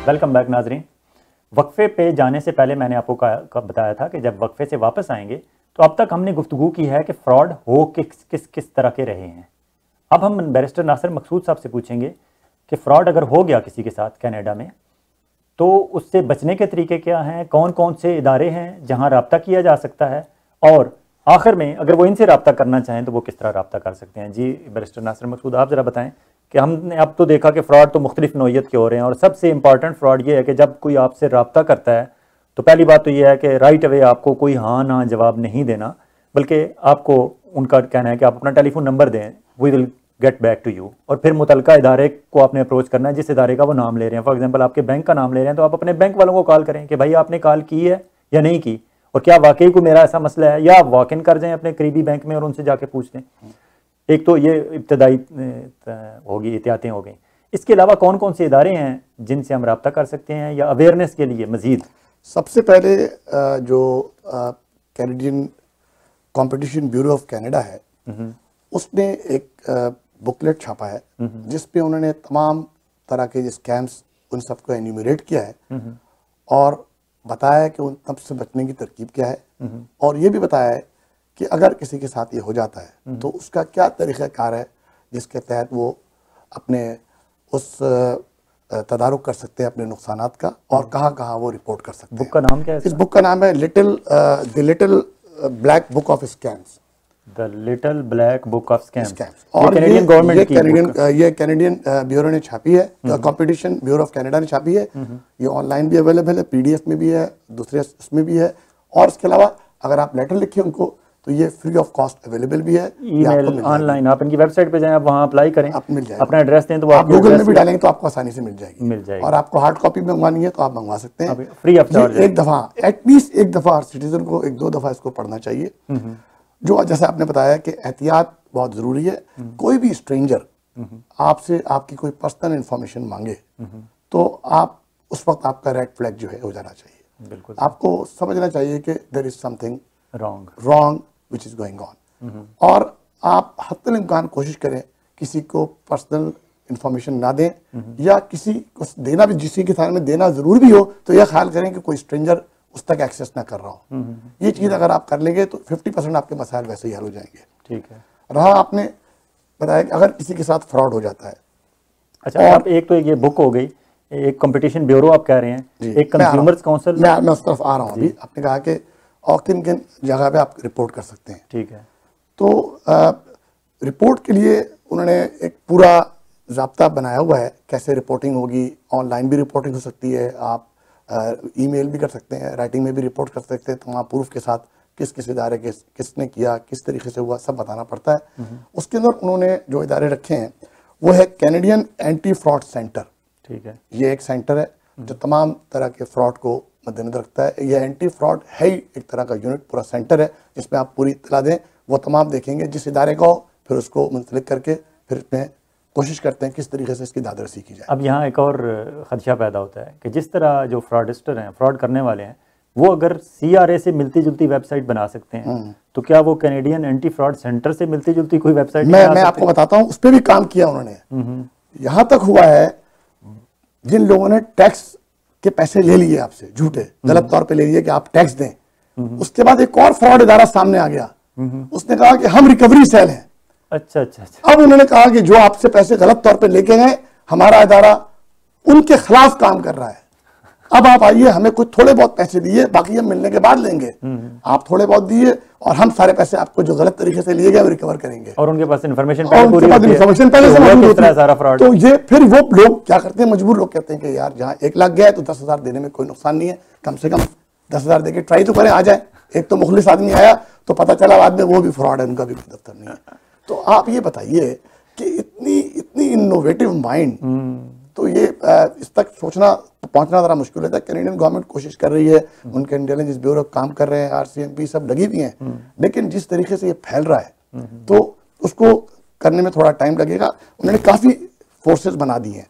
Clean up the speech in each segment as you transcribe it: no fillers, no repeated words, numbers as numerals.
Welcome back नाजरीन। वक्फे पे जाने से पहले मैंने आपको बताया था कि जब वक्फे से वापस आएंगे तो अब तक हमने गुफ्तगू की है कि फ़्रॉड हो किस तरह के रहे हैं। अब हम बैरिस्टर नासिर मकसूद साहब से पूछेंगे कि फ़्रॉड अगर हो गया किसी के साथ कनाडा में तो उससे बचने के तरीके क्या हैं, कौन कौन से इदारे हैं जहां रब्ता किया जा सकता है, और आखिर में अगर वो इनसे रब्ता करना चाहें तो वो किस तरह रब्ता कर सकते हैं। जी बैरिस्टर नासिर मकसूद, आप ज़रा बताएं कि हमने अब तो देखा कि फ़्रॉड तो मुख्तलिफ नौइयत के हो रहे हैं और सबसे इंपॉर्टेंट फ़्रॉड ये है कि जब कोई आपसे रब्ता करता है तो पहली बात तो ये है कि राइट अवे आपको कोई हाँ ना जवाब नहीं देना, बल्कि आपको उनका कहना है कि आप अपना टेलीफोन नंबर दें, we will get back to you, और फिर मुतलका इदारे को आपने अप्रोच करना है जिस इदारे का वो नाम ले रहे हैं। फॉर एग्जांपल आपके बैंक का नाम ले रहे हैं तो आप अपने बैंक वालों को कॉल करें कि भाई आपने कॉल की है या नहीं की, और क्या वाकई को मेरा ऐसा मसला है, या आप वॉक इन कर जाएं अपने करीबी बैंक में और उनसे जाके पूछ लें। एक तो ये इब्तदाई होगी, एहतियातें हो गई। इसके अलावा कौन कौन से इदारे हैं जिनसे हम रब्ता कर सकते हैं या अवेयरनेस के लिए मजीद? सबसे पहले जो Canadian competition bureau of Canada है उसने एक बुकलेट छापा है जिसपे उन्होंने तमाम तरह के स्कैम्स उन सबको एन्यूमरेट किया है और बताया है कि उन तब से बचने की तरकीब क्या है, और ये भी बताया है कि अगर किसी के साथ ये हो जाता है तो उसका क्या तरीक़ाकार है जिसके तहत वो अपने उस तदारुक कर सकते हैं अपने नुकसानात का, और कहाँ कहाँ वो रिपोर्ट कर सकते हैं। बुक का नाम क्या है? इस बुक का नाम है the little black book of scams. The little black book of scams. और कैनेडियन गवर्नमेंट ये कैनेडियन ब्यूरो ने छापी है, कंपटीशन ब्यूरो ऑफ कनाडा ने छापी है। ये ऑनलाइन भी अवेलेबल है, पीडीएफ में भी है, दूसरे इसमें भी है, और इसके अलावा अगर आप लेटर लिखें उनको तो ये फ्री ऑफ कॉस्ट अवेलेबल भी है। ईमेल ऑनलाइन आप इनकी वेबसाइट पे जाएं, आप वहां अप्लाई करें, आप मिल जाएगा। अपना एड्रेस दें तो आप गूगल में भी डालेंगे तो आपको आसानी से मिल जाएगी। और आपको हार्ड कॉपी मंगवानी है तो आप मंगवा सकते हैं फ्री ऑफ चार्ज। एक दफा एटलीस्ट एक दफा सिटीजन को एक दो दफा इसको पढ़ना चाहिए। जो जैसे आपने बताया कि एहतियात बहुत जरूरी है। कोई भी स्ट्रेंजर आपसे आपकी कोई पर्सनल इंफॉर्मेशन मांगे तो आप उस वक्त आपका रेड फ्लैग जो है हो जाना चाहिए। बिल्कुल आपको समझना चाहिए कि there is something wrong which is going on। और आप हत्तल इम्कान कोशिश करें किसी को पर्सनल इंफॉर्मेशन ना दें, या किसी को देना भी, जिसी के साथ में देना जरूर भी हो तो यह ख्याल करें कि कोई स्ट्रेंजर उस तक एक्सेस ना कर रहा हो। ये चीज़ अगर आप कर लेंगे तो 50% आपके मसाइल वैसे ही हल हो जाएंगे। ठीक है। रहा आपने बताया कि अगर किसी के साथ फ्रॉड हो जाता है। अच्छा, और आप एक तो ये बुक हो गई, एक कंपटीशन ब्यूरो आप कह रहे हैं, एक कंज्यूमर्स काउंसिल। मैं उस तरफ आ रहा हूँ अभी। आपने कहा कि और किन किन जगह पे आप रिपोर्ट कर सकते हैं। ठीक है। तो रिपोर्ट के लिए उन्होंने एक पूरा ज़ाब्ता बनाया हुआ है, कैसे रिपोर्टिंग होगी। ऑनलाइन भी रिपोर्टिंग हो सकती है, आप ईमेल भी कर सकते हैं, राइटिंग में भी रिपोर्ट कर सकते हैं, तमाम प्रूफ के साथ किस किस इदारे के किसने किया, किस तरीके से हुआ, सब बताना पड़ता है। उसके अंदर उन्होंने जो इदारे रखे हैं वो है कैनेडियन एंटी फ्रॉड सेंटर। ठीक है। ये एक सेंटर है जो तमाम तरह के फ्रॉड को मद्देनजर रखता है। यह एंटी फ्रॉड है ही एक तरह का यूनिट, पूरा सेंटर है जिसमें आप पूरी इत्तला दें, वो तमाम देखेंगे जिस इदारे का हो, फिर उसको मुंसलिक करके फिर इसमें कोशिश करते हैं किस तरीके से इसकी दादरसी की जाए। अब यहाँ एक और खदशा पैदा होता है कि जिस तरह जो फ्रॉडिस्टर हैं, फ्रॉड करने वाले हैं, वो अगर CRA से मिलती जुलती वेबसाइट बना सकते हैं तो क्या वो कैनेडियन एंटी फ्रॉड सेंटर से मिलती जुलती कोई वेबसाइट? मैं आपको बताता हूँ, उस पर भी काम किया उन्होंने। यहाँ तक हुआ है जिन लोगों ने टैक्स के पैसे ले लिए आपसे, झूठे गलत तौर पे ले लिए कि आप टैक्स दें, उसके बाद एक और फ्रॉड इदारा सामने आ गया, उसने कहा कि हम रिकवरी सेल हैं। अच्छा अच्छा अच्छा। अब उन्होंने कहा कि जो आपसे पैसे गलत तौर पे लेके गए, हमारा इदारा उनके खिलाफ काम कर रहा है। अब आप आइए, हमें कुछ थोड़े बहुत पैसे दिए, बाकी हम मिलने के बाद लेंगे। आप थोड़े बहुत दिए और हम सारे पैसे आपको जो गलत तरीके से लिए गए वो रिकवर करेंगे। और उनके पास इन्फॉर्मेशन पहले से मौजूद होती है। तो ये फिर वो लोग क्या करते हैं, मजबूर लोग कहते हैं कि यार जहाँ 1 लाख गया तो 10,000 देने में कोई नुकसान नहीं है, कम से कम 10,000 देके ट्राई तो करें, आ जाए। एक तो मुखलिस आदमी आया तो पता चला बाद में वो भी फ्रॉड है, उनका भी कोई दफ्तर नहीं है। तो आप ये बताइए कि इतनी इनोवेटिव माइंड, तो ये इस तक सोचना पहुंचना जरा मुश्किल होता है। कैनेडियन गवर्नमेंट कोशिश कर रही है, उनके इंटेलिजेंस ब्यूरो काम कर रहे हैं, RCMP सब लगी हुई हैं, लेकिन जिस तरीके से ये फैल रहा है तो उसको करने में थोड़ा टाइम लगेगा। उन्होंने काफी फोर्सेस बना दी हैं।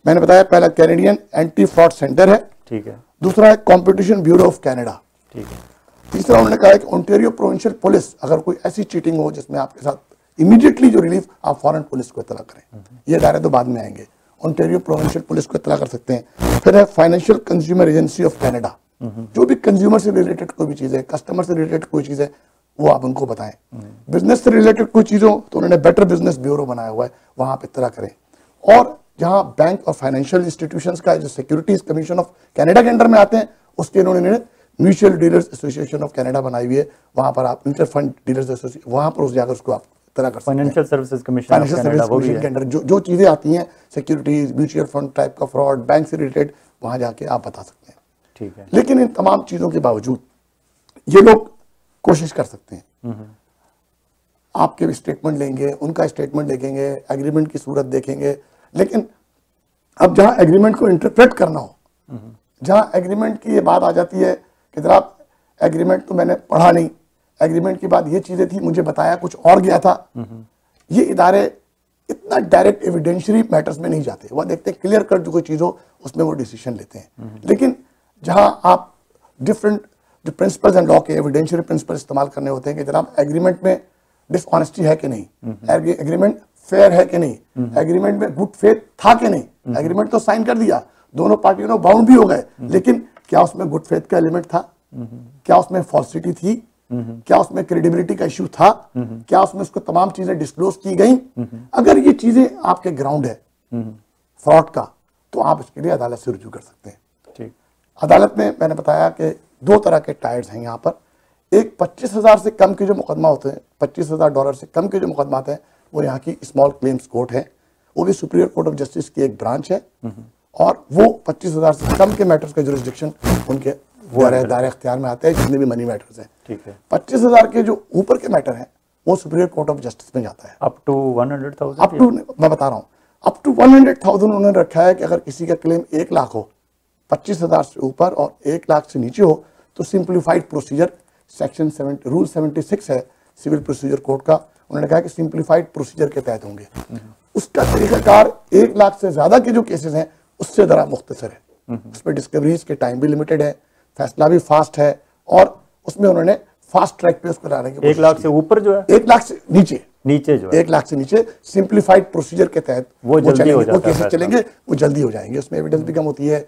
मैंने बताया पहला कैनेडियन एंटी फ्रॉड सेंटर है, ठीक है। दूसरा है कंपटीशन ब्यूरो ऑफ कनाडा, ठीक है। तीसरा उन्होंने कहा है कि ओंटारियो प्रोविंशियल पुलिस, अगर कोई ऐसी चीटिंग हो जिसमें आपके साथ इमीडिएटली जो रिलीफ, आप फॉरेन पुलिस को इतला करें। ये इदारे तो बाद में आएंगे। ओंटारियो प्रोविंशियल पुलिस को इत्तला कर सकते हैं। फिर है financial consumer agency of Canada, जो भी कंज्यूमर से रिलेटेड कोई भी चीज़ है, कस्टमर से रिलेटेड कोई चीज़ है, वो आप उनको बताएं। बिजनेस से रिलेटेड कोई चीज़ हो तो उन्होंने बेटर बिजनेस ब्यूरो बनाया हुआ है, वहाँ आप इत्तला करें। और जहाँ बैंक और फाइनेंशियल इंस्टीट्यूशंस का जो सिक्योरिटीज कमीशन ऑफ कनाडा के अंडर में आते हैं, उसके उन्होंने mutual dealers association of Canada बनाई हुई है, वहाँ पर आप म्यूचुअल फंड डीलर्स एसोसिएशन, वहाँ पर उस जाकर उसको आप तरह कर सकते हैं। फाइनेंशियल सर्विसेज कमीशन के अंडर जो चीज़ें आती हैं, सिक्योरिटीज, म्यूचुअल फंड टाइप का फ्रॉड, बैंक से रिलेटेड, वहाँ जाके आप बता सकते हैं। ठीक है। लेकिन इन तमाम चीज़ों के बावजूद ये लोग कोशिश कर सकते हैं, आपके भी स्टेटमेंट लेंगे, उनका स्टेटमेंट देखेंगे, एग्रीमेंट की सूरत देखेंगे, लेकिन अब जहां एग्रीमेंट को इंटरप्रेट करना हो, जहां एग्रीमेंट की ये बात आ जाती है कि जनाब एग्रीमेंट तो मैंने पढ़ा नहीं, एग्रीमेंट की बात ये चीजें थी, मुझे बताया कुछ और गया था, ये इदारे इतना डायरेक्ट एविडेंशियरी मैटर्स में नहीं जाते। वह देखते हैं क्लियर कट जो कोई चीज हो उसमें वो डिसीजन लेते हैं। लेकिन जहां आप डिफरेंट जो प्रिंसिपल्स एंड लॉ के एविडेंशियरी प्रिंसिपल इस्तेमाल करने होते हैं कि जनाब एग्रीमेंट में डिसऑनेस्टी है कि नहीं, एग्रीमेंट फेयर है कि नहीं, एग्रीमेंट में गुड फेथ था कि नहीं, एग्रीमेंट तो साइन कर दिया, दोनों पार्टियों बाउंड भी हो गए, लेकिन क्या उसमें गुड फेथ का एलिमेंट था, क्या उसमें फॉल्सिटी थी, क्या उसमें क्रेडिबिलिटी का इश्यू था, क्या उसमें उसको तमाम चीजें डिस्क्लोज की गई। अगर ये चीजें आपके ग्राउंड है फ्रॉड का, तो आप इसके लिए अदालत से रुजू कर सकते हैं। ठीक। अदालत में मैंने बताया कि दो तरह के टायर्स हैं यहाँ पर। एक 25,000 से कम के जो मुकदमा होते हैं, $25,000 से कम के जो मुकदमा हैं, वो यहाँ की स्मॉल क्लेम्स कोर्ट है, वो भी सुप्रीरियर कोर्ट ऑफ जस्टिस की एक ब्रांच है, और वो 25,000 से कम के मैटर्स का जुरिस्डिक्शन उनके दायरे इख्तियार में आते हैं, जितने भी मनी मैटर्स हैं। ठीक है। 25,000 के जो ऊपर के मैटर हैं वो सुप्रीरियर कोर्ट ऑफ जस्टिस में जाता है। अप टू 100,000, अप टू, मैं बता रहा हूँ, अप टू 100,000 उन्होंने रखा है कि अगर किसी का क्लेम 1 लाख हो, 25,000 से ऊपर और 1 लाख से नीचे हो, तो सिंप्लीफाइड प्रोसीजर सेक्शन 70 रूल 76 है सिविल प्रोसीजर कोड का, उन्होंने कहा कि सिंप्लीफाइड प्रोसीजर के तहत होंगे। उसका तरीकाकार 1 लाख से ज्यादा के जो केसेस हैं उससे जरा मुख्तसर है, उसमें डिस्कवरीज के टाइम भी लिमिटेड है, फैसला भी फास्ट है, और उसमें उन्होंने फास्ट ट्रैक पे उसको लाने की 1 लाख से ऊपर जो है, 1 लाख से नीचे जो है, 1 लाख से नीचे सिंप्लीफाइड प्रोसीजर के तहत वो जल्दी हो जाता है, वो केसेस चलेंगे, वो जल्दी हो जाएंगे, उसमें एविडेंस भी कम होती है,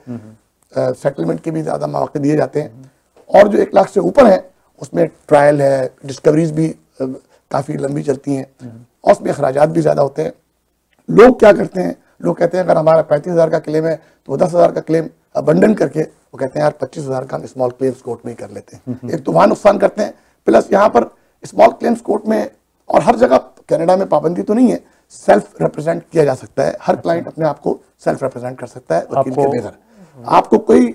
सेटलमेंट के भी ज्यादा मौके दिए जाते हैं। और जो 1 लाख से ऊपर है उसमें ट्रायल है, डिस्कवरीज भी काफी लंबी चलती हैं, और उसमें अखराजात भी ज्यादा होते हैं। लोग क्या करते हैं, लोग कहते हैं अगर हमारा 35,000 का क्लेम है तो वो 10,000 का क्लेम अबंडन करके वो कहते हैं यार 25,000 का हम स्मॉल क्लेम्स कोर्ट में ही कर लेते हैं। एक तो वहां नुकसान करते हैं, प्लस यहाँ पर स्मॉल क्लेम्स कोर्ट में और हर जगह कनाडा में पाबंदी तो नहीं है, सेल्फ रिप्रेजेंट किया जा सकता है, हर क्लाइंट अपने आप को सेल्फ रिप्रेजेंट कर सकता है वकील के बगैर। आपको कोई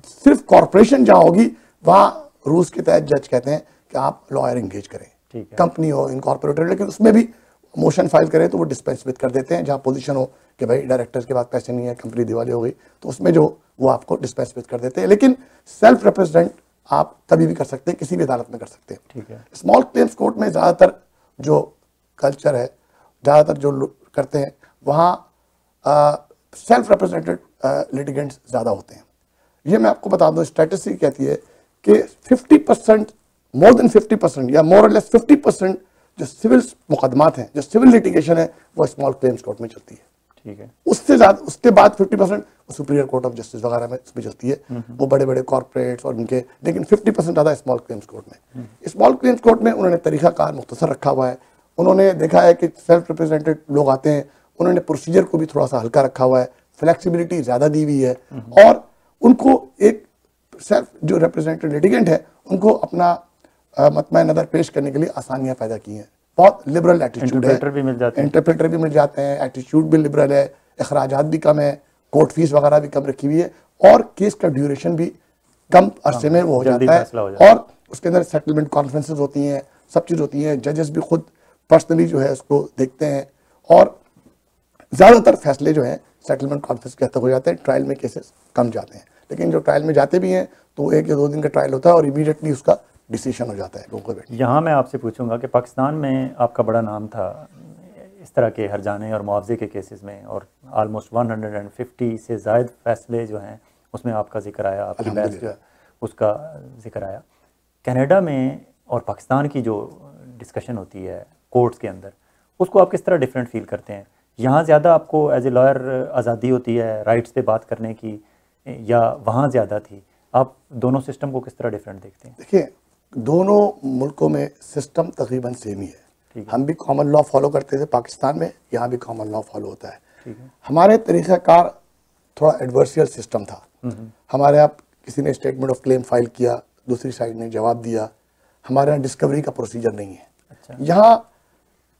सिर्फ कॉर्पोरेशन जहां होगी वहां रूल्स के तहत जज कहते हैं कि आप लॉयर एंगेज करें, कंपनी हो, इनकॉर्पोरेटेड, लेकिन उसमें भी मोशन फाइल करें तो वो डिस्पेंस विद कर देते हैं। जहां पोजीशन हो कि भाई डायरेक्टर्स के पास पैसे नहीं है, कंपनी दिवाली हो गई, तो उसमें जो वो आपको डिस्पेंस विद कर देते हैं। लेकिन सेल्फ रिप्रेजेंट आप कभी भी कर सकते हैं, किसी भी अदालत में कर सकते हैं। ठीक है। स्मॉल क्लेम्स कोर्ट में ज्यादातर जो कल्चर है, ज्यादातर जो लोग करते हैं, वहाँ सेल्फ रिप्रेजेंटेड लिटिगेंट्स ज्यादा होते हैं। ये मैं आपको बता दूं, स्टैटिस्टिक कहती है कि 50%, मोर देन 50% या मोर और लेस 50% जो सिविल मुकदमात हैं, जो सिविल लिटिगेशन है, वो स्मॉल क्लेम्स कोर्ट में चलती है। ठीक है। उससे ज्यादा, उसके बाद 50% सुप्रीरियर कोर्ट ऑफ जस्टिस वगैरह में इसमें चलती है, वो बड़े बड़े कॉर्पोरेट्स और उनके, लेकिन 50% ज्यादा स्मॉल क्लेम्स कोर्ट में। स्मॉल क्लेम्स कोर्ट में उन्होंने तरीकाकार मुख्तसर रखा हुआ है, उन्होंने देखा है कि सेल्फ रिप्रेजेंटेड लोग आते हैं, उन्होंने प्रोसीजर को भी थोड़ा सा हल्का रखा हुआ है, फ्लेक्सिबिलिटी ज्यादा दी हुई है, और उनको एक सेल्फ जो रिप्रेजेंटेड लिटिगेंट है उनको अपना मतमा नजर पेश करने के लिए आसानियां पैदा की हैं। बहुत लिबरल एटीट्यूड है, इंटरप्रेटर भी मिल जाते हैं, एटीट्यूड भी लिबरल है, अखराजात भी कम है, कोर्ट फीस वगैरह भी कम रखी हुई है, और केस का ड्यूरेशन भी कम अरसे में वो हो जाता है, और उसके अंदर सेटलमेंट कॉन्फ्रेंसेस होती हैं, सब चीज़ होती हैं, जजेस भी खुद पर्सनली जो है उसको देखते हैं, और ज़्यादातर फैसले जो हैं सेटलमेंट कॉन्फ्रेंस के तक हो जाते हैं, ट्रायल में केसेस कम जाते हैं। लेकिन जो ट्रायल में जाते भी हैं तो 1 या 2 दिन का ट्रायल होता है और इमीडिएटली उसका डिसीजन हो जाता है लोगों को। यहाँ मैं आपसे पूछूंगा कि पाकिस्तान में आपका बड़ा नाम था इस तरह के हर्जाने और मुआवजे के केसेस में, और ऑलमोस्ट 150 से ज़ायद फैसले जो हैं उसमें आपका जिक्र आया, आपकी बहस जो है उसका जिक्र आया। कनाडा में और पाकिस्तान की जो डिस्कशन होती है कोर्ट्स के अंदर, उसको आप किस तरह डिफरेंट फील करते हैं यहाँ ज़्यादा आपको एज ए लॉयर आज़ादी होती है राइट्स पे बात करने की, या वहाँ ज़्यादा थी? आप दोनों सिस्टम को किस तरह डिफरेंट देखते हैं? देखिए, दोनों मुल्कों में सिस्टम तकरीबन सेम ही है। हम भी कॉमन लॉ फॉलो करते थे पाकिस्तान में, यहाँ भी कॉमन लॉ फॉलो होता है। हमारे तरीक़ाकार थोड़ा एडवर्सियल सिस्टम था। हमारे यहाँ किसी ने स्टेटमेंट ऑफ क्लेम फाइल किया, दूसरी साइड ने जवाब दिया। हमारे यहाँ डिस्कवरी का प्रोसीजर नहीं है। अच्छा। यहाँ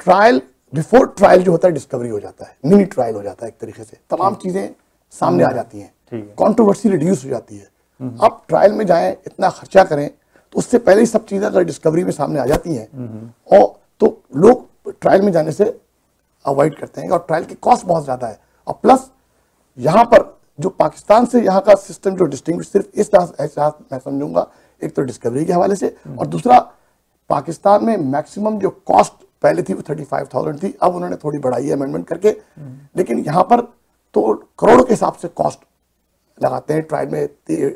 ट्रायल, बिफोर ट्रायल जो होता है डिस्कवरी हो जाता है, मिनी ट्रायल हो जाता है एक तरीके से, तमाम चीज़ें सामने आ जाती हैं, कंट्रोवर्सी रिड्यूस हो जाती है। अब ट्रायल में जाएं, इतना खर्चा करें, तो उससे पहले ही सब चीज़ें अगर डिस्कवरी में सामने आ जाती हैं और तो लोग ट्रायल में जाने से अवॉइड करते हैं, और ट्रायल की कॉस्ट बहुत ज़्यादा है। और प्लस यहाँ पर जो पाकिस्तान से यहाँ का सिस्टम जो डिस्टिंग्विश सिर्फ इस एहसास मैं समझूंगा, एक तो डिस्कवरी के हवाले से, और दूसरा पाकिस्तान में मैक्सिमम जो कॉस्ट पहले थी वो 35,000 थी, अब उन्होंने थोड़ी बढ़ाई है अमेंडमेंट करके। लेकिन यहाँ पर तो करोड़ों के हिसाब से कॉस्ट लगाते हैं ट्रायल में,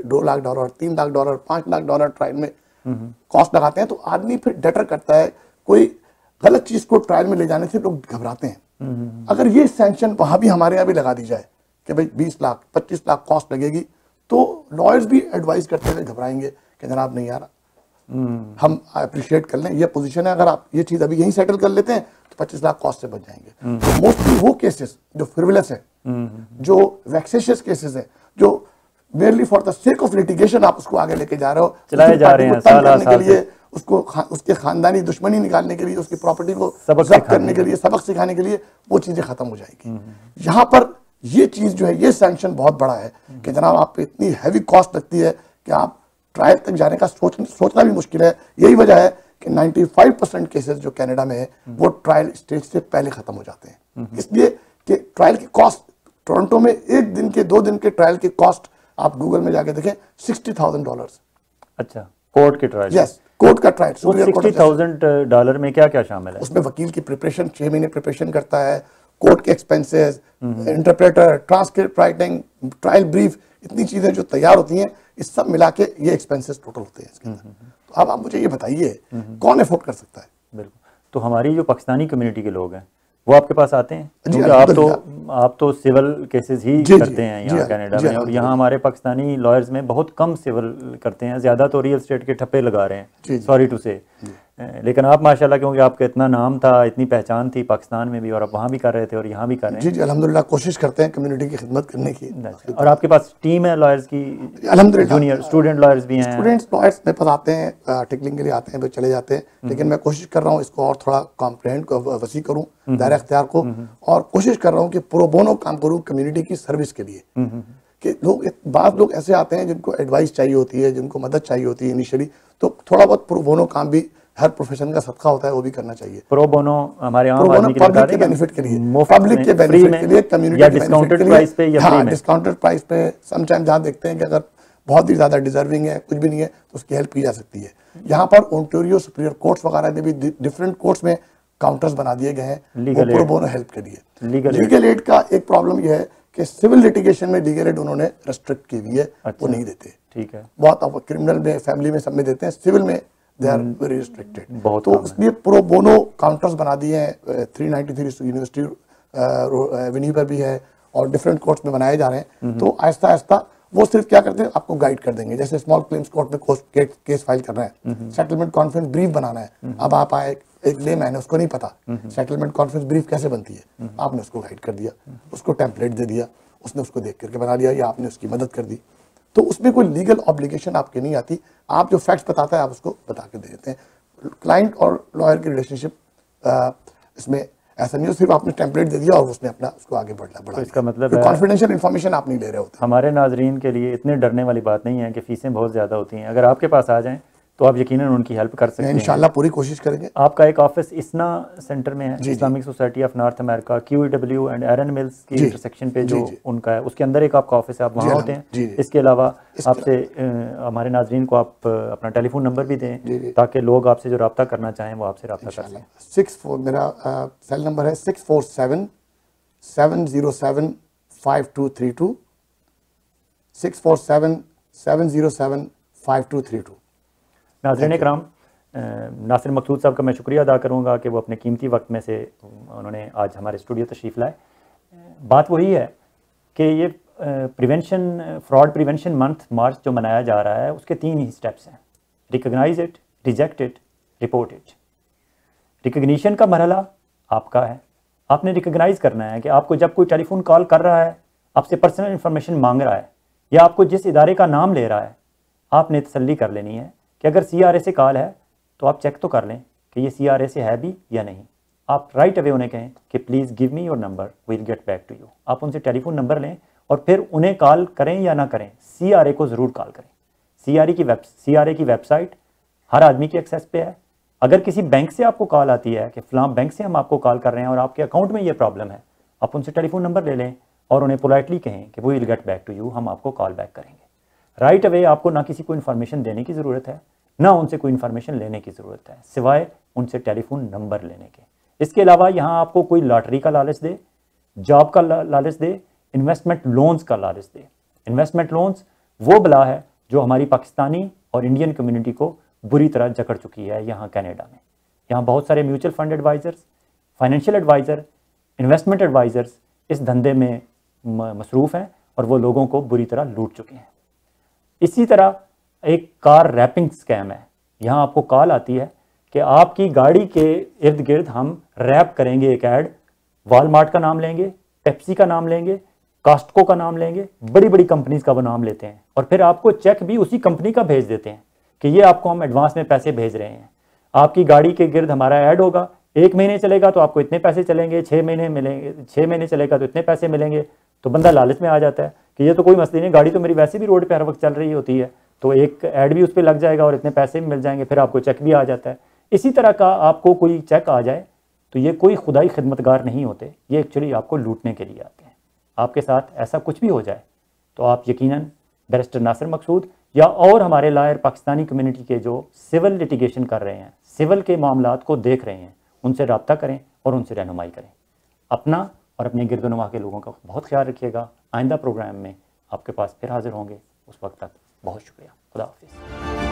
$2 लाख, $3 लाख, $5 लाख ट्रायल में कॉस्ट लगाते हैं। तो आदमी फिर डटर करता है, कोई गलत चीज को ट्रायल में ले जाने से लोग घबराते हैं। अगर ये सैंक्शन वहां भी हमारे यहाँ भी लगा दी जाए कि भाई 20 लाख 25 लाख कॉस्ट लगेगी, तो लॉयर्स भी एडवाइस करते हुए घबराएंगे कि जनाब नहीं यार, हम अप्रिशिएट कर लें, ये पोजीशन है, अगर आप ये चीज अभी यहीं सेटल कर लेते हैं तो 25 लाख कॉस्ट से बच जाएंगे। तो मोस्टली वो केसेस जो फ्रिवलेस है, जो वैक्सेशियस केसेस है, जो merely for the sake of litigation आप उसको आगे लेके जा रहे हो, चलाए जा रहे हैं साल के लिए, उसको उसके खानदानी दुश्मनी निकालने के लिए, उसकी प्रॉपर्टी को जब्त करने के लिए, सबक सिखाने के लिए, वो चीजें खत्म हो जाएगी। यहाँ पर ये चीज जो है, ये सैंक्शन बहुत बड़ा है कि जनाब आप पे इतनी हैवी कॉस्ट लगती है कि आप ट्रायल तक जाने का सोचना भी मुश्किल है। यही वजह है कि 95% केसेस जो कनाडा में है वो ट्रायल स्टेज से पहले खत्म हो जाते हैं, इसलिए कि ट्रायल की कॉस्ट टोरंटो में 1 दिन के 2 दिन के ट्रायल की कॉस्ट आप गूगल में जाके देखें $60,000। अच्छा, कोर्ट के ट्रायल? यस, कोर्ट का ट्रायल। $60,000 में क्या क्या शामिल है? उसमें वकील की प्रिपरेशन 6 महीने प्रिपरेशन करता है, कोर्ट के expenses, interpreter, transcript writing, trial brief, इतनी चीजें जो तैयार होती हैं, इस सब मिला के ये एक्सपेंसेस टोटल होते हैं इसके अंदर। तो अब आप मुझे ये बताइए कौन अफोर्ड कर सकता है? बिल्कुल। तो हमारी जो पाकिस्तानी कम्युनिटी के लोग हैं वो आपके पास आते हैं, क्योंकि आप तो सिविल केसेस ही करते हैं यहाँ कनाडा में, और यहाँ हमारे पाकिस्तानी लॉयर्स में बहुत कम सिविल करते हैं, ज़्यादा तो रियल एस्टेट के ठप्पे लगा रहे हैं, सॉरी टू से। लेकिन आप माशाल्लाह, क्योंकि आपका इतना नाम था, इतनी पहचान थी पाकिस्तान में भी, और आप वहाँ भी कर रहे थे और यहाँ भी कर रहे हैं। जी जी, अल्हम्दुलिल्लाह कोशिश करते हैं कम्युनिटी की खिदमत करने की। और आपके पास टीम है लॉयर्स की? अल्हम्दुलिल्लाह, जूनियर स्टूडेंट लॉयर्स भी हैं? स्टूडेंट्स लॉयर्स मेरे पास आते हैं, आर्टिकलिंग के लिए आते हैं, चले जाते हैं। लेकिन मैं कोशिश कर रहा हूँ इसको और थोड़ा कॉम्प्रहेंड वसी करूँ, दायरा इख्तियार को, और कोशिश कर रहा हूँ कि प्रो बोनो काम करूँ कम्युनिटी की सर्विस के लिए। कि बाद लोग ऐसे आते हैं जिनको एडवाइस चाहिए होती है, जिनको मदद चाहिए होती है इनिशियली, तो थोड़ा बहुत प्रो बोनो काम भी हर प्रोफेशन का सदका होता है, वो भी करना चाहिए। प्रो बोनो हमारे यहाँ पब्लिक के बेनिफिट के लिए, पब्लिक के बेनिफिट के लिए, कम्युनिटी या डिस्काउंटेड प्राइस पे, या फ्री में? डिस्काउंटेड प्राइस पे। समटाइम जहाँ देखते हैं कि अगर बहुत ही ज्यादा डिजर्विंग है, कुछ भी नहीं है, तो उसकी हेल्प की जा सकती है। यहाँ पर ओंटारियो सुपीरियर कोर्ट्स वगैरह में भी डिफरेंट कोर्ट्स में काउंटर्स बना दिए गए हैं प्रो बोनो हेल्प के लिए। लीगल एड का एक प्रॉब्लम यह है कि सिविल लिटिगेशन में लीगल एड उन्होंने रेस्ट्रिक्ट की हुई है। वो नहीं देते। ठीक है। बहुत क्रिमिनल में, फैमिली में, सब में देते हैं, सिविल में दे आर वेरी रिस्ट्रिक्टेड। तो इसलिए प्रो बोनो काउंटर्स बना दिए हैं। 393 यूनिवर्सिटी एवेन्यू पर भी है, और डिफरेंट कोर्ट्स में बनाए जा रहे हैं। तो आहिस्ता आहिस्ता वो सिर्फ क्या करते हैं, आपको गाइड कर देंगे। जैसे स्मॉल क्लेम्स कोर्ट में केस फाइल करना है, सेटलमेंट कॉन्फ्रेंस ब्रीफ बनाना है। अब आप आए, एक लेमैन है, उसको नहीं पता सेटलमेंट कॉन्फ्रेंस ब्रीफ कैसे बनती है, आपने उसको गाइड कर दिया, उसको टेम्पलेट दे दिया, उसने उसको देख करके बना लिया, या आपने उसकी मदद कर दी। तो उसमें कोई लीगल ऑब्लिगेशन आपकी नहीं आती। आप जो फैक्ट्स बताता है आप उसको बता के दे देते हैं। क्लाइंट और लॉयर की रिलेशनशिप इसमें ऐसा नहीं हो सिर्फ आपने टेम्पलेट दे दिया और उसने अपना उसको आगे बढ़ा। तो इसका मतलब है कॉन्फिडेंशियल इन्फॉर्मेशन आप नहीं ले रहे होते। हमारे नाजरीन के लिए इतने डरने वाली बात नहीं है कि फीसें बहुत ज़्यादा होती हैं। अगर आपके पास आ जाएं तो आप यकीनन उनकी हेल्प कर सकते हैं। इंशाल्लाह पूरी कोशिश करेंगे। आपका एक ऑफिस इस्ना सेंटर में है, Islamic Society of North America, QEW and Erin Mills की इंटरसेक्शन पे जो उनका है, उसके अंदर एक आपका ऑफिस है, आप वहाँ होते हैं। इसके अलावा आपसे हमारे नाजरीन को आप अपना टेलीफोन नंबर भी दें ताकि लोग आपसे जो रब्ता करना चाहें वो आपसे रब्ता कर लें। 64 मेरा सेल नंबर है 647-707-5232, 647-707-5232। नाज़रीन इकराम, नासिर मकसूद साहब का मैं शुक्रिया अदा करूँगा कि वो अपने कीमती वक्त में से उन्होंने आज हमारे स्टूडियो तशरीफ़ लाए। बात वही है कि ये फ्रॉड प्रिवेंशन मंथ मार्च जो मनाया जा रहा है उसके 3 ही स्टेप्स हैं, recognise it, reject it, report it. Recognition का मरहला आपका है, आपने रिकग्नाइज करना है कि आपको जब कोई टेलीफोन कॉल कर रहा है, आपसे पर्सनल इन्फॉर्मेशन मांग रहा है या आपको जिस इदारे का नाम ले रहा है, आपने तसल्ली कर लेनी है कि अगर CRA से कॉल है तो आप चेक तो कर लें कि ये CRA से है भी या नहीं। आप राइट अवे उन्हें कहें कि please give me your number, will get back to you. आप उनसे टेलीफोन नंबर लें और फिर उन्हें कॉल करें या ना करें, CRA को ज़रूर कॉल करें। CRA की वेबसाइट हर आदमी के एक्सेस पे है। अगर किसी बैंक से आपको कॉल आती है कि फ़लाँ बैंक से हम आपको कॉल कर रहे हैं और आपके अकाउंट में ये प्रॉब्लम है, आप उनसे टेलीफोन नंबर ले लें और उन्हें पोलाइटली कहें कि वो will get back to you, हम आपको कॉल बैक करेंगे। राइट अवे आपको ना किसी को इन्फॉर्मेशन देने की ज़रूरत है, ना उनसे कोई इन्फॉर्मेशन लेने की ज़रूरत है, सिवाय उनसे टेलीफोन नंबर लेने के। इसके अलावा यहाँ आपको कोई लॉटरी का लालच दे, जॉब का लालच दे, इन्वेस्टमेंट लोन्स का लालच दे। इन्वेस्टमेंट लोन्स वो बला है जो हमारी पाकिस्तानी और इंडियन कम्युनिटी को बुरी तरह जकड़ चुकी है यहाँ कनाडा में। यहाँ बहुत सारे mutual fund advisors, financial advisor, investment advisors इस धंधे में मसरूफ़ हैं और वो लोगों को बुरी तरह लूट चुके हैं। इसी तरह एक कार रैपिंग स्कैम है। यहाँ आपको कॉल आती है कि आपकी गाड़ी के इर्द गिर्द हम रैप करेंगे एक ऐड, वॉलमार्ट का नाम लेंगे, पेप्सी का नाम लेंगे, कॉस्टको का नाम लेंगे, बड़ी बड़ी कंपनीज का वो नाम लेते हैं और फिर आपको चेक भी उसी कंपनी का भेज देते हैं कि ये आपको हम एडवांस में पैसे भेज रहे हैं। आपकी गाड़ी के गिर्द हमारा ऐड होगा, 1 महीने चलेगा तो आपको इतने पैसे चलेंगे, 6 महीने मिलेंगे, 6 महीने चलेगा तो इतने पैसे मिलेंगे। तो बंदा लालच में आ जाता है कि ये तो कोई मसला नहीं, गाड़ी तो मेरी वैसे भी रोड पर हर वक्त चल रही होती है, तो एक ऐड भी उस पर लग जाएगा और इतने पैसे भी मिल जाएंगे, फिर आपको चेक भी आ जाता है। इसी तरह का आपको कोई चेक आ जाए तो ये कोई खुदाई खिदमतगार नहीं होते, ये एक्चुअली आपको लूटने के लिए आते हैं। आपके साथ ऐसा कुछ भी हो जाए तो आप यकीनन बैरिस्टर नासिर मकसूद या और हमारे लायर पाकिस्तानी कम्युनिटी के जो सिविल लिटिगेशन कर रहे हैं, सिविल के मामलात को देख रहे हैं, उनसे रब्ता करें और उनसे रहनुमाई करें। अपना और अपने गिरदोनवा के लोगों का बहुत ख्याल रखिएगा। आइंदा प्रोग्राम में आपके पास फिर हाजिर होंगे, उस वक्त तक बहुत शुक्रिया। खुदा हाफिज़।